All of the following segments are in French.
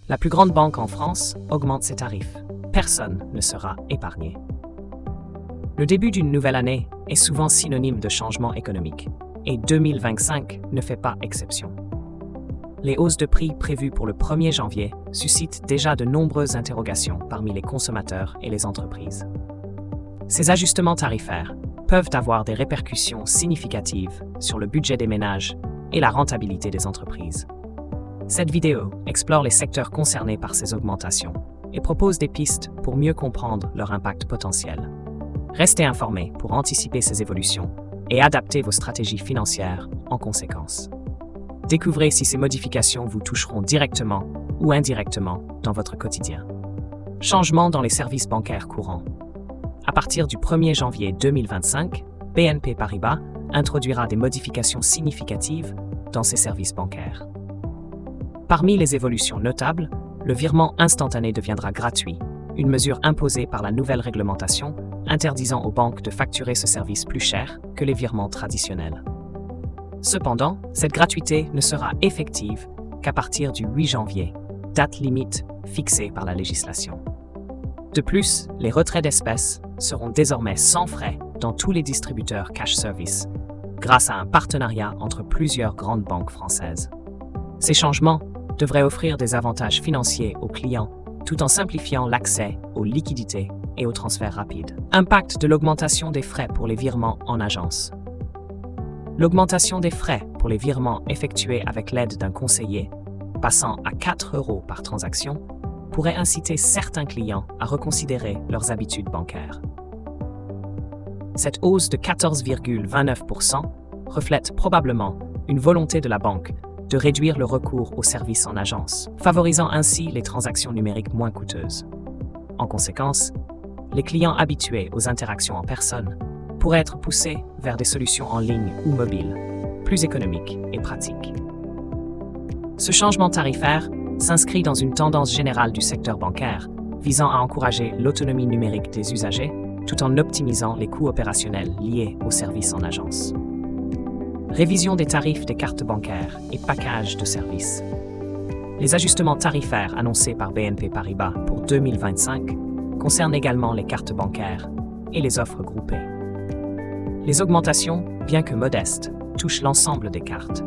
La plus grande banque en France augmente ses tarifs. Personne ne sera épargné. Le début d'une nouvelle année est souvent synonyme de changement économique, et 2025 ne fait pas exception. Les hausses de prix prévues pour le 1er janvier suscitent déjà de nombreuses interrogations parmi les consommateurs et les entreprises. Ces ajustements tarifaires peuvent avoir des répercussions significatives sur le budget des ménages et la rentabilité des entreprises. Cette vidéo explore les secteurs concernés par ces augmentations et propose des pistes pour mieux comprendre leur impact potentiel. Restez informés pour anticiper ces évolutions et adapter vos stratégies financières en conséquence. Découvrez si ces modifications vous toucheront directement ou indirectement dans votre quotidien. Changements dans les services bancaires courants. À partir du 1er janvier 2025, BNP Paribas introduira des modifications significatives dans ses services bancaires. Parmi les évolutions notables, le virement instantané deviendra gratuit, une mesure imposée par la nouvelle réglementation interdisant aux banques de facturer ce service plus cher que les virements traditionnels. Cependant, cette gratuité ne sera effective qu'à partir du 8 janvier, date limite fixée par la législation. De plus, les retraits d'espèces seront désormais sans frais dans tous les distributeurs cash service, grâce à un partenariat entre plusieurs grandes banques françaises. Ces changements devraient offrir des avantages financiers aux clients tout en simplifiant l'accès aux liquidités et aux transferts rapides. Impact de l'augmentation des frais pour les virements en agence. L'augmentation des frais pour les virements effectués avec l'aide d'un conseiller, passant à 4 € par transaction, pourrait inciter certains clients à reconsidérer leurs habitudes bancaires. Cette hausse de 14,29% reflète probablement une volonté de la banque de réduire le recours aux services en agence, favorisant ainsi les transactions numériques moins coûteuses. En conséquence, les clients habitués aux interactions en personne pourraient être poussés vers des solutions en ligne ou mobiles, plus économiques et pratiques. Ce changement tarifaire s'inscrit dans une tendance générale du secteur bancaire visant à encourager l'autonomie numérique des usagers tout en optimisant les coûts opérationnels liés aux services en agence. Révision des tarifs des cartes bancaires et package de services. Les ajustements tarifaires annoncés par BNP Paribas pour 2025 concernent également les cartes bancaires et les offres groupées. Les augmentations, bien que modestes, touchent l'ensemble des cartes.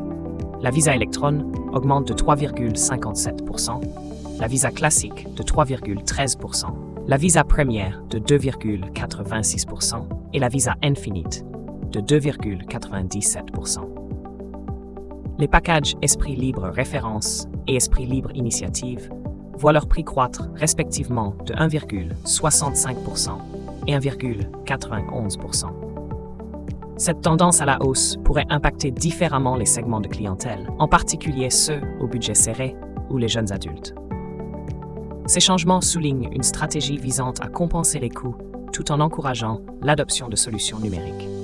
La Visa Electron augmente de 3,57%, la Visa classique de 3,13%, la Visa Première de 2,86% et la Visa Infinite de 2,97%. Les packages Esprit Libre Référence et Esprit Libre Initiative voient leur prix croître respectivement de 1,65% et 1,91%. Cette tendance à la hausse pourrait impacter différemment les segments de clientèle, en particulier ceux au budget serré ou les jeunes adultes. Ces changements soulignent une stratégie visant à compenser les coûts tout en encourageant l'adoption de solutions numériques.